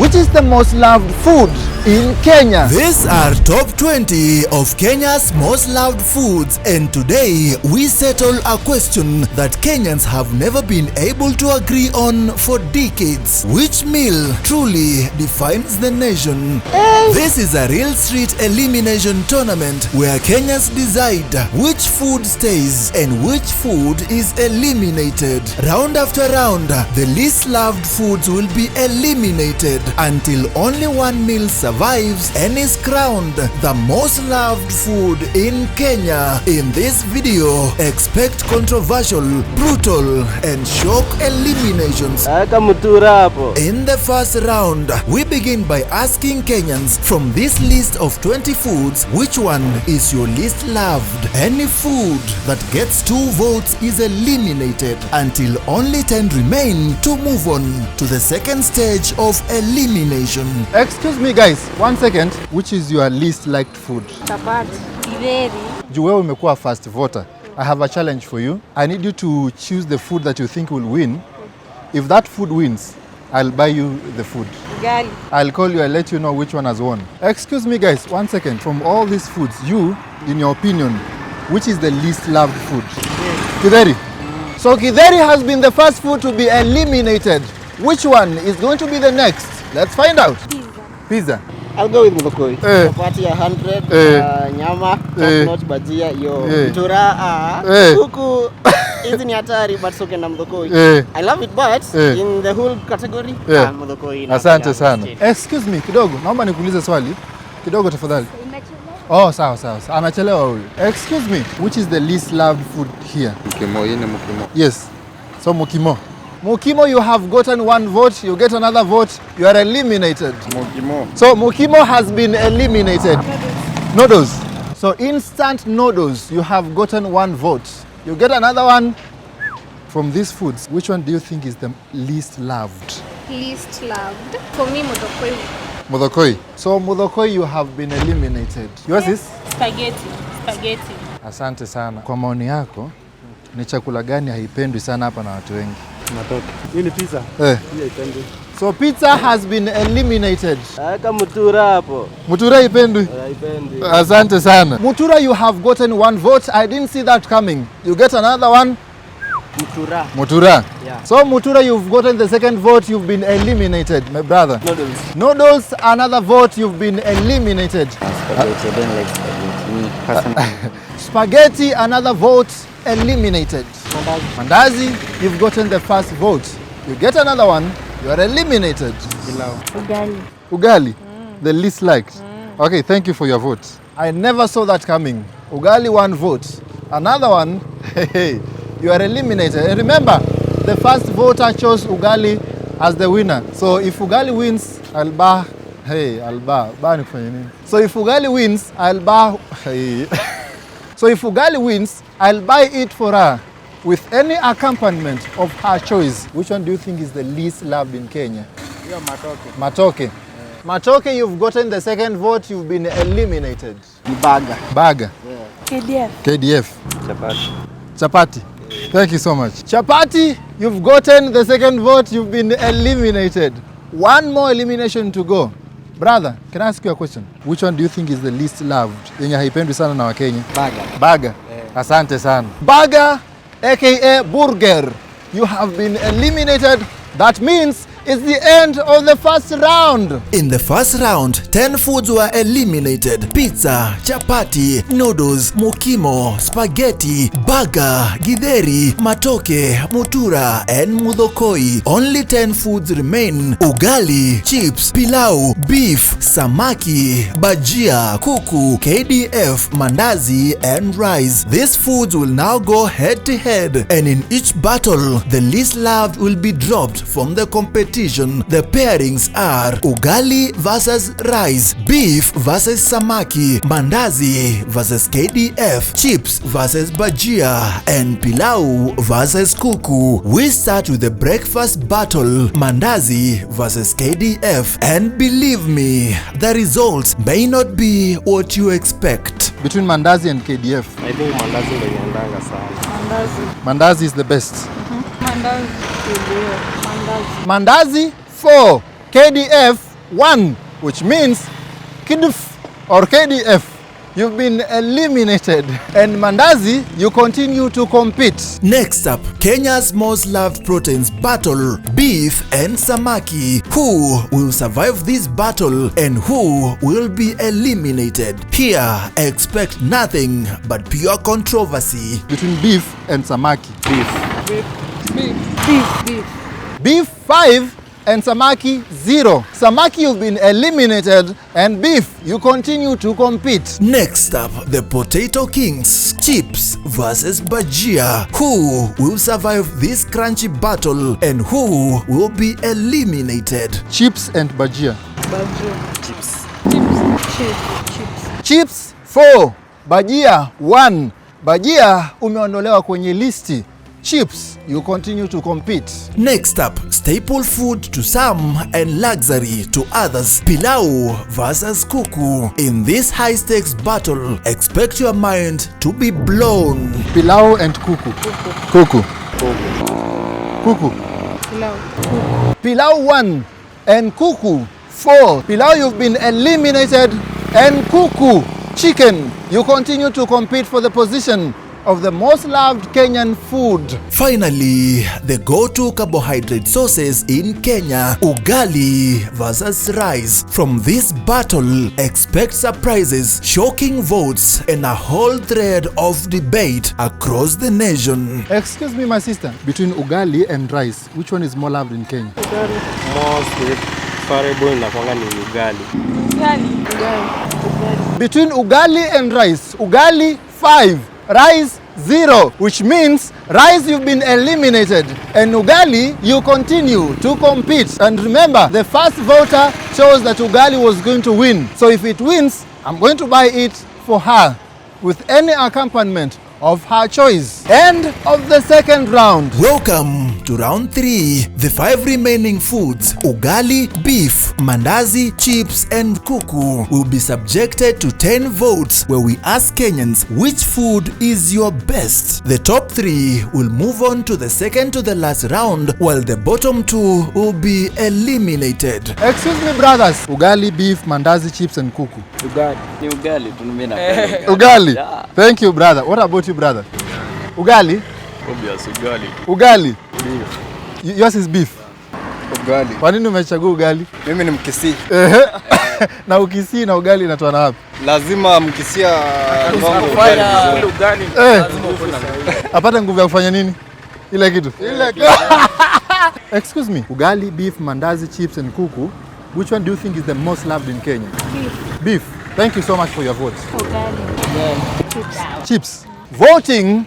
Which is the most loved food in Kenya? These are top 20 of Kenya's most loved foods, and today we settle a question that Kenyans have never been able to agree on for decades. Which meal truly defines the nation? This is a real street elimination tournament where Kenyans decide which food stays and which food is eliminated. Round after round, the least loved foods will be eliminated until only one meal survives and is crowned the most loved food in Kenya. In this video, expect controversial, brutal, and shock eliminations. In the first round, we begin by asking Kenyans from this list of 20 foods, which one is your least loved? Any food that gets 2 votes is eliminated until only 10 remain to move on to the second stage of elimination. Excuse me guys, 1 second. Which is your least liked food? Chapati. Very. Wewe umekuwa first voter. I have a challenge for you. I need you to choose the food that you think will win. If that food wins, I'll buy you the food. Gali. I'll call you and let you know which one has won. Excuse me guys, 1 second. From all these foods, you, in your opinion, which is the least loved food? Githeri. So Githeri has been the first food to be eliminated. Which one is going to be the next? Let's find out. Pizza. I'll go with Mudokoi. Chapati 100, nyama, top-notch bajia, mtura, kuku. Hizi ni hatari but soke na Mudokoi. I love it but in the whole category, Mudokoi. Asante sana. Excuse me, kidogo. Naomba nikuulize swali. Kidogo tafadhali. Oh, sawa. Anachelewa huyu. Excuse me, which is the least loved food here? Mukimo, yine mukimo. Yes. So mukimo. Mukimo, you have gotten 1 vote, you get another vote, you are eliminated. Mukimo. So mukimo has been eliminated. Noodles. So instant noodles, you have gotten 1 vote. You get another one. From these foods, which one do you think is the least loved? Least loved. For me, Mudokoi. Mudokoi. So Mudokoi, you have been eliminated. Yours is? Spaghetti. Asante sana. Kwa maoni yako, ni chakula gani haipendwi sana hapa na watu wengi? Matoke. Hii ni pizza. Hiyo haipendwi. So pizza has been eliminated. Aka mutura hapo. Mutura haipendwi? Haipendwi. Asante sana. Mutura, you have gotten 1 vote. I didn't see that coming. You get another one. Mutura. Yeah. So Mutura, you've gotten the second vote. You've been eliminated, my brother. Noodles, another vote. You've been eliminated. Spaghetti, I don't like spaghetti. Me personally. Spaghetti, another vote. Eliminated. Mandazi, you've gotten the first vote. You get another one. You are eliminated. Ugali. The least liked. Okay, thank you for your vote. I never saw that coming. Ugali, 1 vote. Another one. Hey. You are eliminated. And remember, the first voter chose Ugali as the winner. So if Ugali wins, I'll buy. So if Ugali wins, I'll buy. So if Ugali wins, I'll buy it for her with any accompaniment of her choice. Which one do you think is the least loved in Kenya? Yeah, Matoke. Matoke, you've gotten the second vote. You've been eliminated. Baga. KDF. Chapati. Thank you so much. Chapati, you've gotten the second vote. You've been eliminated. 1 more elimination to go. Brother, can I ask you a question? Which one do you think is the least loved? Yenye haipendwi sana na Wakenya? Baga. Asante sana. Baga, aka burger. You have been eliminated. That means it's the end of the first round. In the first round, 10 foods were eliminated. Pizza, chapati, noodles, mukimo, spaghetti, burger, githeri, matoke, mutura, and mudokoi. Only 10 foods remain. Ugali, chips, pilau, beef, samaki, bajia, kuku, KDF, mandazi, and rice. These foods will now go head to head, and in each battle, the least loved will be dropped from the competition. The pairings are ugali versus rice, beef versus samaki, mandazi versus KDF, chips versus bajia, and pilau versus kuku. We start with the breakfast battle, mandazi versus KDF, and believe me, the results may not be what you expect. Between mandazi and KDF, I think mandazi ndio inaendanga sana. Mandazi is the best. Mandazi. Mandazi 4, KDF 1, which means KDF or KDF. You've been eliminated. And Mandazi, you continue to compete. Next up, Kenya's most loved proteins battle, beef and samaki. Who will survive this battle and who will be eliminated? Here, expect nothing but pure controversy. Between beef and samaki. Beef. Beef 5 and samaki 0. Samaki, you've been eliminated, and beef, you continue to compete. Next up, the Potato Kings, chips versus bajia. Who will survive this crunchy battle and who will be eliminated? Chips and bajia. Chips. Chips 4, bajia 1. Bajia umeondolewa kwenye listi. Chips, you continue to compete. Next up, staple food to some and luxury to others, pilau versus kuku. In this high-stakes battle, expect your mind to be blown. Pilau and kuku. Kuku. Pilau 1 and kuku 4. Pilau, you've been eliminated, and kuku, chicken, you continue to compete for the position of the most loved Kenyan food. Finally, the go-to carbohydrate sources in Kenya, ugali versus rice. From this battle, expect surprises, shocking votes, and a whole thread of debate across the nation. Excuse me, my sister. Between ugali and rice, which one is more loved in Kenya? Most preferable inakuanga ni ugali. Between ugali and rice, ugali 5, rice 0, which means rice, you've been eliminated, and ugali, you continue to compete. And remember, the first voter chose that ugali was going to win. So if it wins, I'm going to buy it for her with any accompaniment of her choice. End of the second round. Welcome to round 3. The 5 remaining foods, ugali, beef, mandazi, chips, and kuku, will be subjected to 10 votes where we ask Kenyans which food is your best. The top 3 will move on to the second to the last round, while the bottom 2 will be eliminated. Excuse me, brothers. Ugali, beef, mandazi, chips, and kuku. Ni ugali tu mimi napenda. Ugali. Yeah. Thank you, brother. What about you, brother? Ugali? Obvious ugali. Ugali? Beef. Yours is beef. Ugali. Kwa nini umechagua ugali? Mimi ni Mkisii. Na Ukisii na ugali inatoana wapi? Lazima Mkisia ugali. Apata nguvu ya kufanya nini? Ile kitu. Excuse me. Ugali, beef, mandazi, chips and kuku. Which one do you think is the most loved in Kenya? Beef. Beef. Thank you so much for your votes. Ugali. Chips. Voting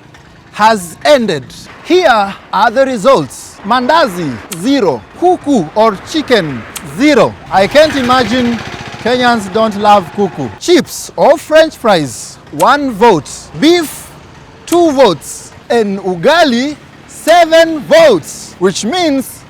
has ended. Here are the results. Mandazi 0, kuku or chicken 0. I can't imagine Kenyans don't love kuku. Chips or French fries 1 vote. Beef 2 votes. And ugali 7 votes. Which means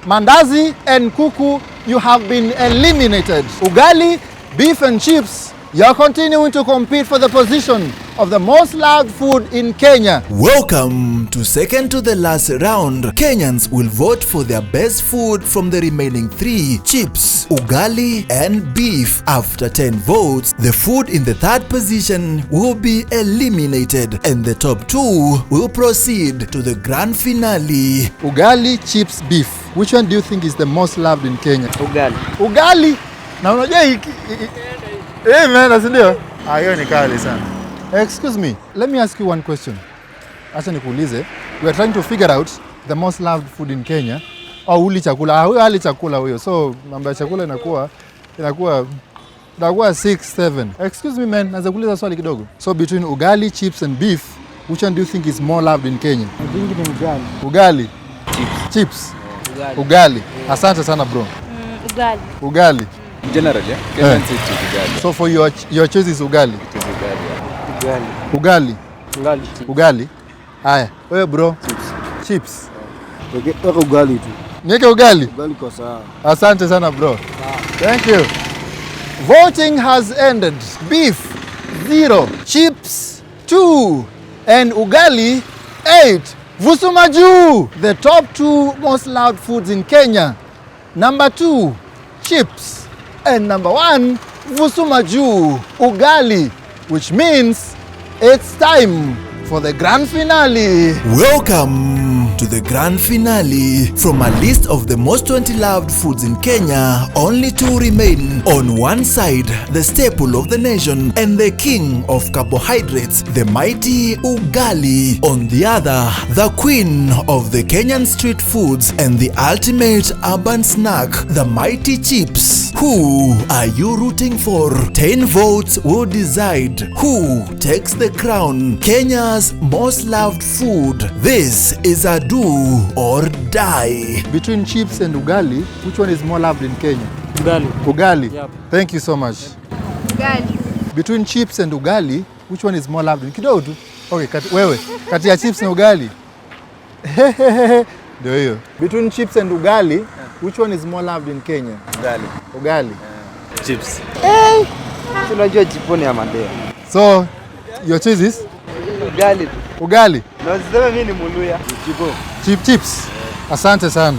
mandazi and kuku, you have been eliminated. Ugali, beef and chips, you're continuing to compete for the position of the most loved food in Kenya. Welcome to second to the last round. Kenyans will vote for their best food from the remaining 3, chips, ugali, and beef. After 10 votes, the food in the third position will be eliminated, and the top 2 will proceed to the grand finale. Ugali, chips, beef. Which one do you think is the most loved in Kenya? Ugali. Ugali? Na unajua man, ndio? Hiyo ni kali sana. Excuse me, let me ask you one question. Acha nikuulize. We are trying to figure out the most loved food in Kenya. Uli chakula. Huyo hali chakula huyo. So mambo ya chakula inakuwa 6, 7. Excuse me man, naweza kuuliza swali kidogo. So between ugali, chips and beef, which one do you think is more loved in Kenya? I think ni ugali. Ugali. Chips. Ugali. Asante sana bro. Ugali. Ugali. Generally, Kenyan say ugali. So for your choice is ugali. It is ugali. Ugali. Ugali. Ugali. Haya, wewe bro. Chips. Weka ugali tu. Niweke ugali. Ugali kwa sawa. Asante sana bro. Thank you. Voting has ended. Beef 0, chips 2, and ugali 8. Vusumaju, the top 2 most loved foods in Kenya. Number 2, chips. And number 1, Vusuma juu, ugali, which means it's time for the grand finale. Welcome to the grand finale. From a list of the most 20 loved foods in Kenya, only 2 remain. On one side, the staple of the nation and the king of carbohydrates, the mighty ugali. On the other, the queen of the Kenyan street foods and the ultimate urban snack, the mighty chips. Who are you rooting for? 10 votes will decide who takes the crown Kenya's most loved food. This is a do or die. Between chips and ugali, which one is more loved in Kenya? Ugali. Ugali. Yep. Thank you so much. Ugali. Between chips and ugali, which one is more loved in kidogo tu? Okay, kati ya chips na ugali. Ndio hiyo. Between chips and ugali, which one is more loved in Kenya? Ugali. Chips. Unajua jiponi ya Mandea. So, your choice is? Ugali. Ugali. Na usiseme mimi ni Muluya. Chips. Asante sana.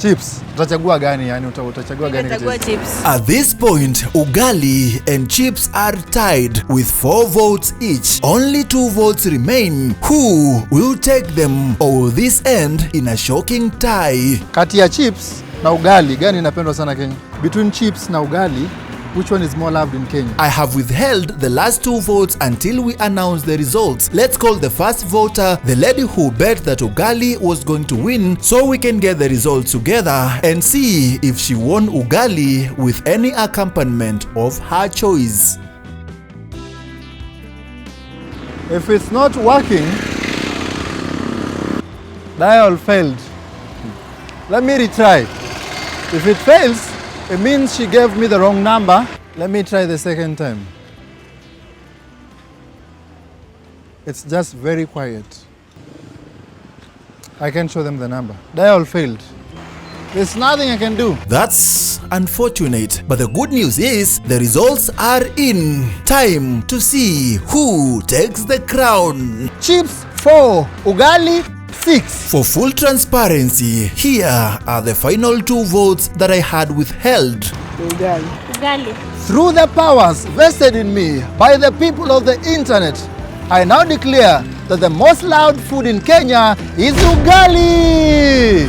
Chips. Utachagua gani yani? Utachagua gani kati ya chips? At this point, ugali and chips are tied with 4 votes each. Only 2 votes remain. Who will take them, or will this end in a shocking tie? Kati ya chips na ugali, gani inapendwa sana Kenya? Between chips na ugali, which one is more loved in Kenya? I have withheld the last 2 votes until we announce the results. Let's call the first voter, the lady who bet that ugali was going to win, so we can get the results together and see if she won ugali with any accompaniment of her choice. If it's not working, dial failed. Let me retry. If it fails, it means she gave me the wrong number. Let me try the second time. It's just very quiet. I can show them the number. Dial failed. There's nothing I can do. That's unfortunate, but the good news is the results are in. Time to see who takes the crown. Chips 4, ugali 6. For full transparency, here are the final 2 votes that I had withheld. Ugali. Through the powers vested in me by the people of the internet, I now declare that the most loved food in Kenya is ugali.